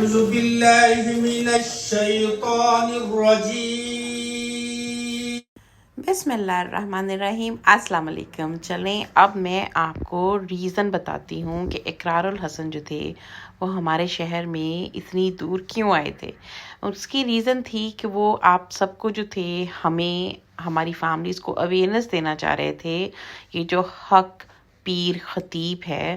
أعوذ بالله من الشيطان الرجيم बिस्मिल्लाहिर्रहमानिर्रहीम। अस्सलाम वालेकुम। चलें अब मैं आपको रीज़न बताती हूँ कि इकरारुल हसन जो थे वो हमारे शहर में इतनी दूर क्यों आए थे। उसकी रीज़न थी कि वो आप सबको जो थे हमें हमारी फैमिलीज़ को अवेयरनेस देना चाह रहे थे ये जो हक पीर खतीब है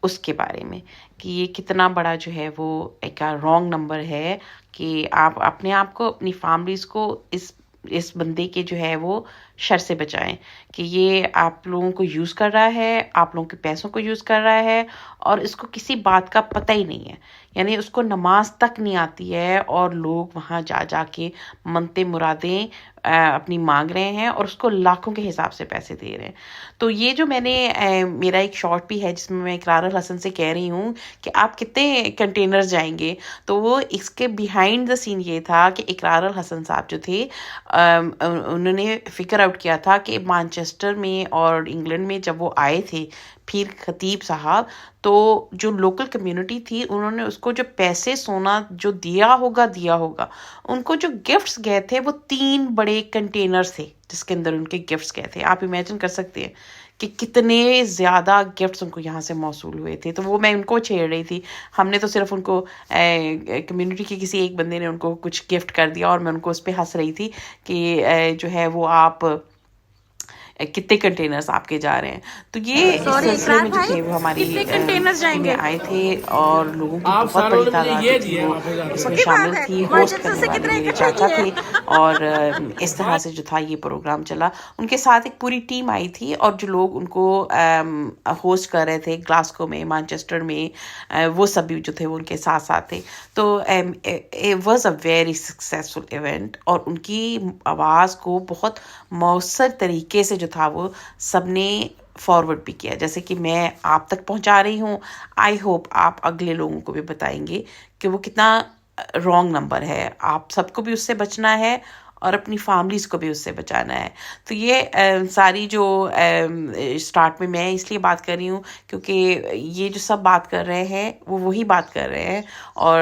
उसके बारे में कि ये कितना बड़ा जो है वो एक रॉन्ग नंबर है कि आप अपने आप को अपनी फैमिलीज़ को इस बंदे के जो है वो शर से बचाएं कि ये आप लोगों को यूज़ कर रहा है, आप लोगों के पैसों को यूज़ कर रहा है और इसको किसी बात का पता ही नहीं है। यानी उसको नमाज तक नहीं आती है और लोग वहाँ जा जा के मनते मुरादें अपनी मांग रहे हैं और उसको लाखों के हिसाब से पैसे दे रहे हैं। तो ये जो मैंने मेरा एक शॉर्ट भी है जिसमें मैं इकरारुल हसन से कह रही हूँ कि आप कितने कंटेनर्स जाएंगे, तो वो इसके बिहाइंड द सीन ये था कि इकरारुल हसन साहब जो थे उन्होंने फिगर आउट किया था कि मैनचेस्टर में और इंग्लैंड में जब वो आए थे पीर खतीब साहब, तो जो लोकल कम्युनिटी थी उन्होंने उसको जो पैसे सोना जो दिया होगा उनको जो गिफ्ट्स गए थे वो 3 बड़े कंटेनर्स थे जिसके अंदर उनके गिफ्ट्स गए थे। आप इमेजिन कर सकते हैं कि कितने ज़्यादा गिफ्ट्स उनको यहाँ से मौसूल हुए थे। तो वो मैं उनको छेड़ रही थी। हमने तो सिर्फ उनको कम्युनिटी के किसी एक बंदे ने उनको कुछ गिफ्ट कर दिया और मैं उनको उस पर हंस रही थी कि जो है वो आप कितने कंटेनर्स आपके जा रहे हैं। तो ये इस सिलसिले में जो थे वो हमारी में आए थे और लोगों की बहुत बड़ी तादाद थी वो इसमें शामिल थी। होस्ट करने वाले मेरे चाचा थे और इस तरह से जो था ये प्रोग्राम चला। उनके साथ एक पूरी टीम आई थी और जो लोग उनको होस्ट कर रहे थे ग्लासगो में, मैनचेस्टर में, वो सभी जो थे वो उनके साथ साथ थे। तो it was a very successful event और उनकी आवाज़ को बहुत मौसर तरीके से जो था वो सबने फॉरवर्ड भी किया, जैसे कि मैं आप तक पहुंचा रही हूँ। आई होप आप अगले लोगों को भी बताएंगे कि वो कितना रॉन्ग नंबर है। आप सबको भी उससे बचना है और अपनी फैमिलीज़ को भी उससे बचाना है। तो ये सारी जो स्टार्ट में मैं इसलिए बात कर रही हूँ क्योंकि ये जो सब बात कर रहे हैं वो वही बात कर रहे हैं और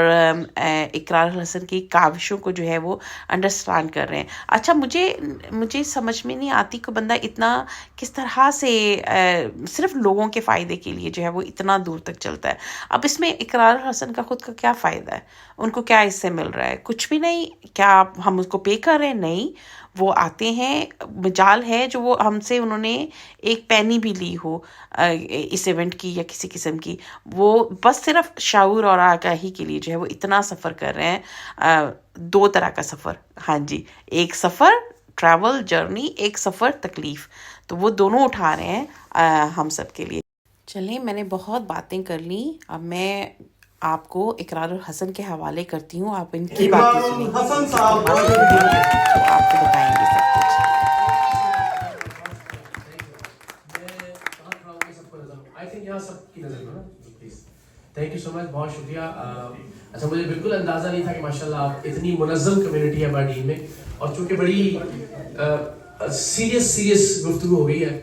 इकरारुल हसन की काविशों को जो है वो अंडरस्टैंड कर रहे हैं। अच्छा, मुझे समझ में नहीं आती कि बंदा इतना किस तरह से सिर्फ लोगों के फ़ायदे के लिए जो है वो इतना दूर तक चलता है। अब इसमें इकरारुल हसन का खुद का क्या फ़ायदा है? उनको क्या इससे मिल रहा है? कुछ भी नहीं। क्या हम उसको पे कर रहे हैं? नहीं। वो आते हैं, मजाल है जो वो हमसे उन्होंने एक पैनी भी ली हो इस इवेंट की या किसी किस्म की, वो बस सिर्फ शाऊर और आगाही के लिए जो है वो इतना सफ़र कर रहे हैं। 2 तरह का सफ़र, हाँ जी, एक सफ़र ट्रैवल जर्नी, एक सफ़र तकलीफ़, तो वो दोनों उठा रहे हैं हम सब के लिए। चलें, मैंने बहुत बातें कर ली, अब मैं आपको इकरारुल हसन के हवाले करती हूँ। आप इनकी बातें सुनिए, हसन साहब तो आपको बताएंगे सब कुछ। थैंक यू सो मच, बहुत शुक्रिया। अच्छा, मुझे बिल्कुल अंदाज़ा नहीं था कि माशाल्लाह आप इतनी मुनज़्ज़म कम्युनिटी है हमारी टीम में, और चूँकि बड़ी सीरियस गुफ्तगू हो गई है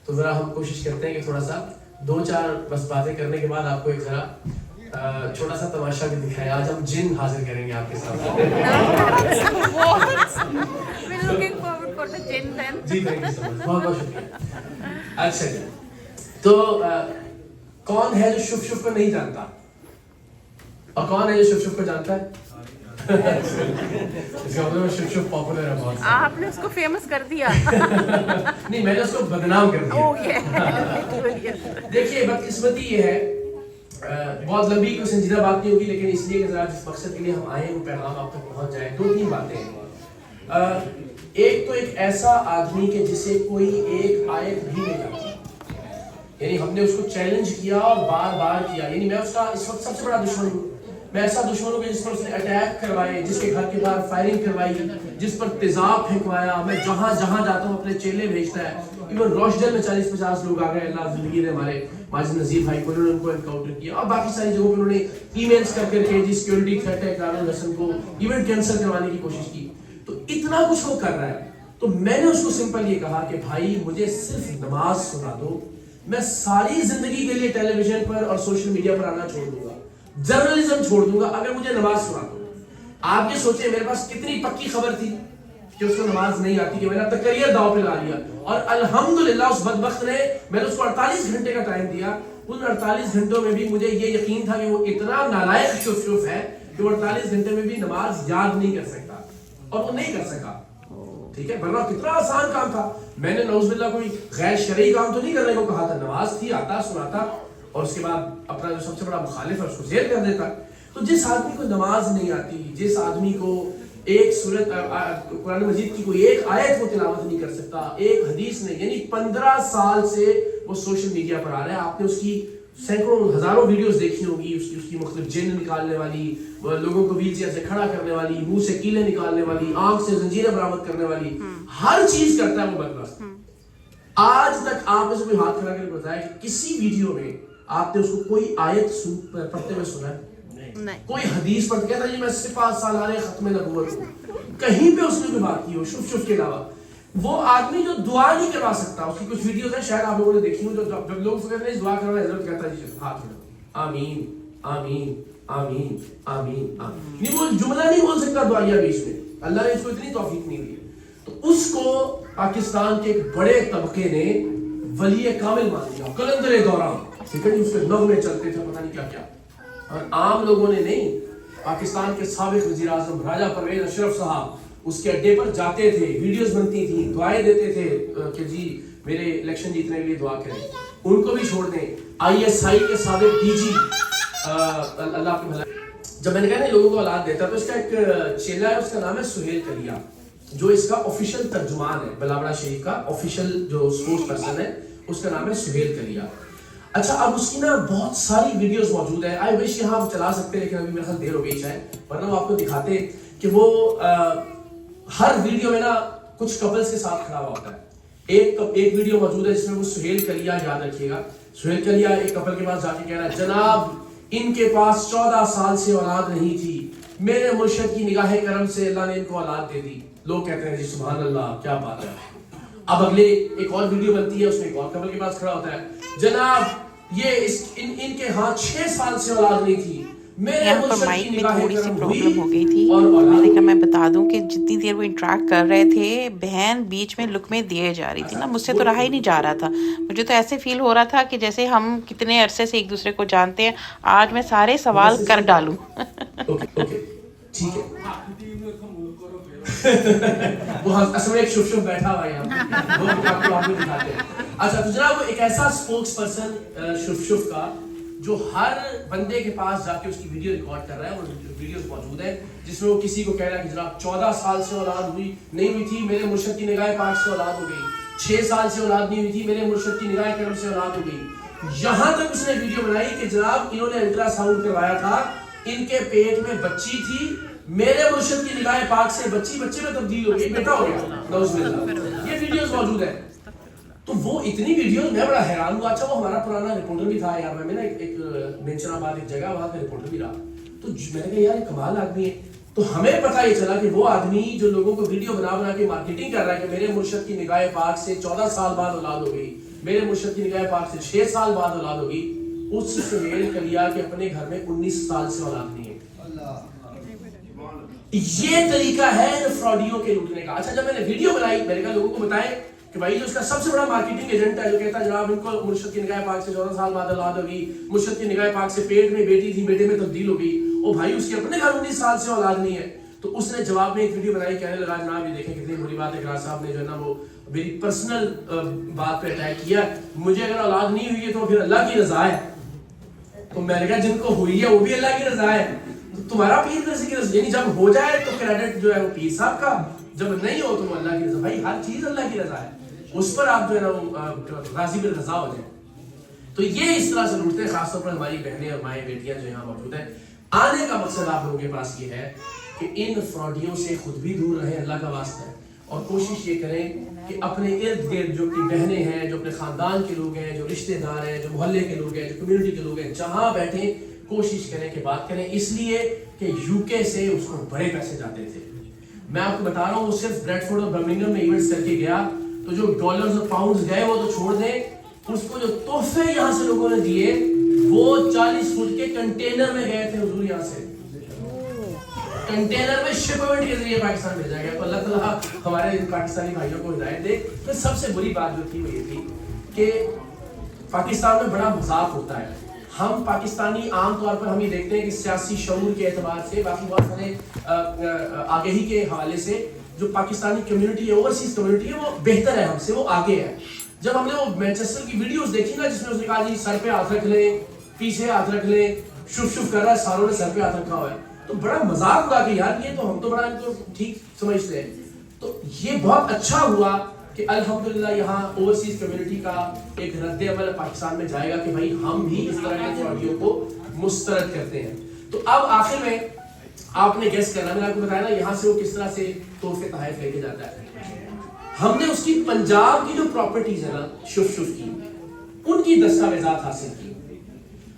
तो ज़रा हम कोशिश करते हैं कि थोड़ा सा 2-4 बस बातें करने के बाद आपको एक ज़रा छोटा सा तमाशा भी दिखाएं। आज हम जिन हाजिर करेंगे आपके साथ। जी, थैंक यू सो मच, बहुत बहुत शुक्रिया। अच्छा जी, तो कौन है जो शुभ शुभ को नहीं जानता और कौन है जो शुभ शुभ को जानता है? इसका मतलब शुभ शुभ पॉपुलर है बहुत। आपने उसको फेमस कर दिया। नहीं, मैंने उसको बदनाम कर दिया। देखिए, बदकिस्मती ये है, बहुत लंबी कोई संजीदा बात नहीं होगी, लेकिन इसलिए कि जिस मकसद के लिए हम आए वो पैगाम आप तक पहुंच जाए। 2-3 बातें हैं। एक तो एक ऐसा आदमी के जिसे कोई एक आयत भी नहीं आती, यानी हमने उसको चैलेंज किया और बार बार किया। यानी मैं उसका इस वक्त सबसे बड़ा दुश्मन हूँ। मैं ऐसा दुश्मन हूँ कि जिस पर उसने अटैक करवाए, जिसके घर के बाहर फायरिंग करवाई, जिस पर तेजाब फेंकवाया। मैं जहाँ जहाँ जाता हूँ अपने चेले भेजता है। इवन रोशडल में 40-50 लोग आ गए, अल्लाह जिंदगी ने हमारे माजिद नज़ीर भाई को, उन्होंने उनको एनकाउंटर किया, और बाकी सारी जगहों पर उन्होंने ईमेल्स कर करके जी सिक्योरिटी थ्रेट है इकरारुल हसन को इवेंट कैंसिल करवाने की कोशिश की। तो इतना कुछ वो कर रहा है, तो मैंने उसको सिंपल ये कहा कि भाई मुझे सिर्फ नमाज सुना दो, मैं सारी जिंदगी के लिए टेलीविजन पर और सोशल मीडिया पर आना छोड़ दूंगा। जर्नलिज्म छोड़ दूंगा अगर मुझे नमाज सुना दो। आप ये सोचिए मेरे पास कितनी पक्की खबर थी कि उसको नमाज नहीं आती, कि मैंने अपना करियर दांव पे ला लिया, और अल्हम्दुलिल्लाह उस बदबख्त ने, मैंने उसको 48 घंटे का टाइम दिया, उन 48 घंटों में भी मुझे ये यकीन था कि वो इतना नालायक शुफ है कि वो 48 घंटे में भी नमाज याद नहीं कर सकता, और वो नहीं कर सका। ठीक है, वरना कितना आसान काम था। मैंने नौजुबिल्लाह कोई गैर शरई काम तो नहीं करने को कहा था, नमाज थी, आता सुनाता, और उसके बाद अपना जो सबसे बड़ा मुखालिफ है उसको जेल कर देता। तो जिस आदमी को नमाज नहीं आती, जिस आदमी को एक सूरत कुरान मजीद की कोई एक आयत वो तिलावत नहीं कर सकता, एक हदीस नहीं, यानी 15 साल से वो सोशल मीडिया पर आ रहा है। आपने उसकी सैकड़ों हजारों वीडियोस देखी होगी, उसकी मुख्तलिफ जिन निकालने वाली, लोगों को व्हील चेयर से खड़ा करने वाली, मुंह से कीले निकालने वाली, आंख से जंजीरें बरामद करने वाली, हर चीज करता है वो बदबख्त। आज तक आप उसे कोई हाथ खड़ा करके बताया कि किसी वीडियो में आपने उसको कोई आयत पढ़ते हुए सुना है? नहीं। कोई हदीस पढ़ कहता है मैं सिर्फ 5 साल खत्म नबूवत हूं, कहीं पे उसने कोई बात की हो शुफ के अलावा? वो आदमी जो दुआ नहीं करवा सकता, उसकी कुछ वीडियोस हैं शायद आप लोगों ने देखी हो, जो जब लोग कहते हैं दुआ करवा, हजरत कहता है जी हाथ में आमीन आमीन आमीन आमीन आमीन, नहीं वो जुमला नहीं बोल सकता दुआया बीच में, अल्लाह ने इसको इतनी तौफीक नहीं दी। तो उसको पाकिस्तान के एक बड़े तबके ने वली कामिल मान लिया, कलंदर दौरान, ठीक है, उसके नगमे चलते थे पता नहीं क्या क्या, और आम लोगों ने नहीं। पाकिस्तान के साबिक वज़ीर आज़म राजा परवेज अशरफ साहब उसके अड्डे पर जाते थे, वीडियोस बनती थी, दुआएं देते थे कि जी मेरे इलेक्शन जीतने के लिए दुआ करें। उनको भी छोड़ दें। ISI के साबिक DG अल्लाह की भलाई, जब मैंने कहा ना लोगों को औलाद देता, तो इसका एक चेला है, उसका नाम है सुहेल कलिया, जो इसका ऑफिशियल तर्जुमान है, बलावड़ा शरीफ का ऑफिशियल जो स्पोक्स पर्सन है, उसका नाम है सुहेल कलिया। अच्छा, अब उसकी ना बहुत सारी वीडियोस मौजूद है। आई विश यहाँ आप चला सकते हैं, लेकिन अभी मेरे ख्याल देर हो गई शायद, वरना वो आपको दिखाते कि वो हर वीडियो में ना कुछ कपल्स के साथ खड़ा हुआ होता है। एक वीडियो मौजूद है जिसमें वो सुहेल कलिया, याद रखिएगा, सुहेल कलिया एक कपल के पास जाके कह रहा है, जनाब इनके पास 14 साल से औलाद नहीं थी, मेरे मुर्शिद की निगाह करम से अल्लाह ने इनको औलाद दे दी। लोग कहते हैं जी सुभान अल्लाह, क्या बात है। अब अगले एक और वीडियो बनती है, उसमें एक और कपल के पास खड़ा होता है, जनाब ये इनके हाथ 6 साल से औलाद नहीं थी, यहाँ पर माइक में थोड़ी सी प्रॉब्लम हो गई थी। मैंने कहा मैं बता दूं कि जितनी देर वो इंटरेक्ट कर रहे थे, बहन बीच में लुक में दिए जा रही थी ना, मुझसे तो रहा ही नहीं जा रहा था। मुझे तो ऐसे फील हो रहा था कि जैसे हम कितने अरसे से एक दूसरे को जानते हैं, आज मैं सारे सवाल कर डालूं। ठीक है। वो असल में एक शुभ बैठा हुआ है यहाँ, वो आपको दिखाते हैं। अच्छा, तो जनाब वो एक ऐसा स्पोक्स पर्सन शुभ का जो हर बंदे के पास जाके उसकी वीडियो रिकॉर्ड कर रहा है, वो वीडियोस मौजूद है जिसमें वो किसी को कह रहा है कि जनाब 14 साल से औलाद नहीं हुई थी, मेरे मुर्शिद की निगाह पाक से औलाद हो गई, 6 साल से औलाद नहीं हुई थी, मेरे मुर्शिद की निगाह करम से औलाद हो गई। यहाँ तक उसने वीडियो बनाई कि जनाब इन्होंने अल्ट्रासाउंड करवाया था, इनके पेट में बच्ची थी, मेरे मुर्शिद की निगाह पाक से बच्ची बच्चे में तब्दील हो गई, बेटा हो गया, नौजुबिल्लाह। ये वीडियोस मौजूद है। तो वो इतनी वीडियो, मैं बड़ा हैरान हुआ। अच्छा, वो हमारा पुराना रिपोर्टर भी था यार, मैं ना एक मेंशनाबाद एक जगह, वहां का रिपोर्टर भी रहा। तो मैंने कहा यार कमाल आदमी है। तो हमें पता ये चला कि वो आदमी जो लोगों को वीडियो बना के मार्केटिंग कर रहा है कि मेरे मुर्शिद की निगाह पाक से 14 साल बाद औलाद हो गई, मेरे मुर्शिद की निगाह पाक से 6 साल बाद औलाद हो गई, उस सुहेल कलिया के अपने घर में 19 साल से औलाद नहीं है। ये तरीका है फ्रॉडियों के लूटने का। अच्छा, जब मैंने वीडियो बनाई, मैंने कहा लोगों को बताएं कि भाई जो उसका सबसे बड़ा मार्केटिंग एजेंट है, जो कहता है जनाब इनको मुर्शिद की निगाह पाक से 14 साल बाद औलाद होगी, मुर्शिद की निगाह पाक से पेट में बेटी थी, बेटे में तब्दील हो गई, ओ भाई उसके अपने घर 19 साल से औलाद नहीं है। तो उसने जवाब में एक वीडियो बनाई, कहने लगा जनाब ये देखें कितनी बुरी बात है, इकरार साहब ने जो है ना वो मेरी पर्सनल बात पे अटैक किया, मुझे अगर औलाद नहीं हुई है तो फिर अल्लाह की रजा है। तो मैंने कहा जिनको हुई है वो भी अल्लाह की रजा है, तो तुम्हारा पीर कैसे की रजा? यानी जब हो जाए तो क्रेडिट जो है वो पीर साहब का, जब नहीं हो तो अल्लाह की रजा। भाई हर चीज अल्लाह की रजा है, उस पर आप जो है ना राजी बिल रजा हो जाए। तो ये इस तरह से लूटते हैं, खासतौर पर हमारी बहनें और माएँ बेटियां जो यहाँ मौजूद हैं। आने का मकसद आप लोगों के पास ये है कि इन फ्रॉडियों से खुद भी दूर रहें, अल्लाह का वास्ता है, और कोशिश ये करें कि अपने इर्द गिर्द जो कि बहनें हैं, जो अपने खानदान के लोग हैं, जो रिश्तेदार हैं, जो मोहल्ले के लोग हैं, जो कम्युनिटी के लोग हैं, जहाँ बैठे कोशिश करें कि बात करें, इसलिए कि यूके से उसको बड़े पैसे जाते थे। मैं आपको बता रहा हूँ, वो सिर्फ ब्रेडफोर्ड और बर्मिंघम में इवेंट्स करके गया, तो जो डॉलर्स और पाउंड्स गए वो तो छोड़ दें, उसको जो तोहफे यहाँ से लोगों ने दिए وہ 40 فٹ کے کنٹینر میں گئے تھے حضور یہاں سے, کنٹینر میں شپمنٹ کے ذریعے پاکستان بھیجا گیا. تو اللہ تعالیٰ ہمارے پاکستانی بھائیوں کو ہدایت دے. پھر سب سے بری بات جو تھی وہ یہ تھی کہ پاکستان میں بڑا مذاق ہوتا ہے. ہم پاکستانی عام طور پر ہم یہ دیکھتے ہیں کہ سیاسی شعور کے اعتبار سے, باقی بہت سارے آگہی کے حوالے سے جو پاکستانی کمیونٹی ہے, اوورسیز کمیونٹی ہے, وہ بہتر ہے ہم سے, وہ آگے ہے. جب ہم نے وہ مینچسٹر کی ویڈیوز دیکھی نا جس میں اس نے کہا جی سر پہ ہاتھ رکھ لیں, پیچھے ہاتھ رکھ لیں, شف شف کر رہا ہے, ساروں نے سر پہ ہاتھ رکھا ہوا ہے, تو بڑا مذاق ہوا کہ یار یہ تو ہم تو بڑا ان کو ٹھیک سمجھتے ہیں. تو یہ بہت اچھا ہوا کہ الحمدللہ یہاں اوورسیز کمیونٹی کا ایک رد عمل پاکستان میں جائے گا کہ بھائی ہم بھی اس طرح کے فراڈیوں کو مسترد کرتے ہیں. تو اب آخر میں آپ نے گیس کرنا, میں نے آپ کو بتایا نا یہاں سے وہ کس طرح سے تحفے تحائف لے کے جاتا ہے. ہم نے اس کی پنجاب کی جو پراپرٹیز ہیں نا شف شف کی, ان کی دستاویزات حاصل کی.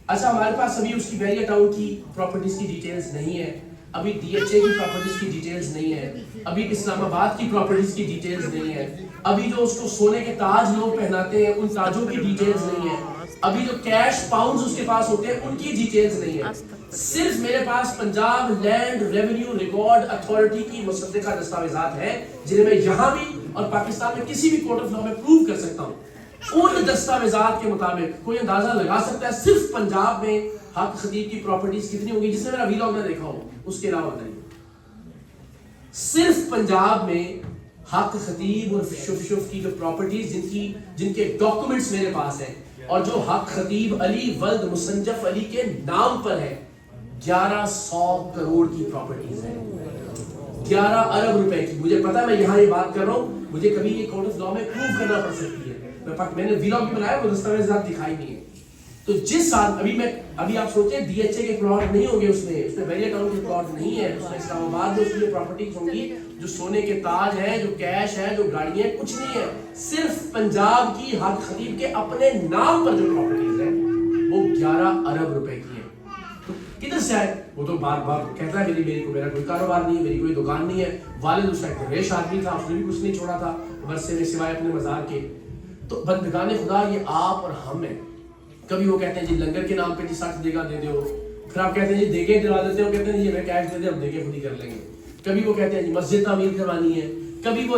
اچھا ہمارے پاس ابھی اس کی بیریا ٹاؤن کی پراپرٹیز کی ڈیٹیلز نہیں ہے, ابھی ڈی ایچ اے کی پراپرٹیز کی ڈیٹیلز نہیں ہے, ابھی اسلام آباد کی پراپرٹیز کی ڈیٹیلز نہیں ہے, ابھی جو اس کو سونے کے تاج لوگ پہناتے ہیں ان تاجوں کی ڈیٹیلز نہیں ہے, ابھی جو کیش پاؤنڈز اس کے پاس ہوتے ہیں ان کی ڈیٹیلز نہیں ہے. صرف میرے پاس Punjab land revenue record authority کی مصدقہ دستاویزات ہیں جنہیں میں یہاں بھی اور پاکستان میں کسی بھی کورٹ آف لاء میں پروو کر سکتا ہوں. ان دستاویزات کے مطابق کوئی اندازہ لگا سکتا ہے صرف پنجاب میں حق خطیب کی پراپرٹیز کتنی ہوگی, جس نے میرا ویلاگ نہ دیکھا ہو اس کے علاوہ نہیں. صرف پنجاب میں حق خطیب اور شف شف کی جو پراپرٹیز جن کے ڈاکومنٹس میرے پاس ہیں اور جو حق خطیب علی ولد مسنجف علی کے نام پر ہے, 1100 کروڑ کی پراپرٹیز ہیں, 11 ارب روپے کی. مجھے پتا ہے میں یہاں یہ بات کر رہا ہوں, مجھے کبھی یہ کورٹ آف لاء میں پروو کرنا پڑ سکتی ہے. میں نے ویلاگ بھی بنایا, وہ دستاویزات دکھائی نہیں ہے. تو جس سال ابھی آپ سوچیں ڈی ایچ اے کے پلاٹ نہیں ہوں گے, اس میں بیریا ٹاؤن کے پلاٹ نہیں ہے, اس میں اسلام آباد میں اس کی پراپرٹیز ہوں گی, جو سونے کے تاج ہے, جو کیش ہے, جو گاڑیاں, کچھ نہیں ہے. صرف پنجاب کی حق خطیب کے اپنے نام پر جو پراپرٹیز ہیں وہ 11 ارب روپے کی ہے. تو کدھر سے آئے؟ وہ تو بار بار کہتا ہے میرا کوئی کاروبار نہیں ہے, میری کوئی دکان نہیں ہے. والد اس کا ایک ریش آدمی تھا, اس نے بھی کچھ نہیں چھوڑا تھا ورثے میں سوائے اپنے مزار کے. تو بندگان خدا یہ آپ اور ہم ہیں. کبھی وہ کہتے ہیں جی لنگر کے نام پہ جی 60 دیگا دے دو, پھر آپ کہتے ہیں جی دیگے دلا دیتے ہو, کہتے ہیں جی ہمیں کیش دے دے, ہم دیگے خود ہی کر لیں گے. کبھی وہ کہتے ہیں جی مسجد تعمیر کروانی ہے, کبھی وہ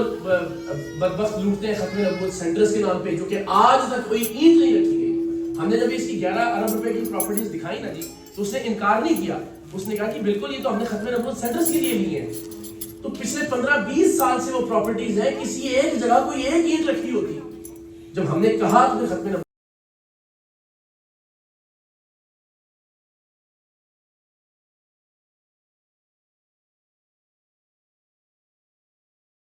بدبخت لوٹتے ہیں ختم نبوت سینٹرز کے نام پہ, جو کہ آج تک کوئی اینٹ نہیں رکھی گئی. ہم نے جب اس کی 11 ارب روپے کی پراپرٹیز دکھائی نا جی, تو اس نے انکار نہیں کیا. اس نے کہا کہ بالکل یہ تو ہم نے ختم نبوت سینٹرز کے لیے لی ہیں. تو پچھلے 15-20 سال سے وہ پراپرٹیز ہیں, کسی ایک جگہ کوئی ایک اینٹ رکھی ہوتی. جب ہم نے کہا تمہیں ختم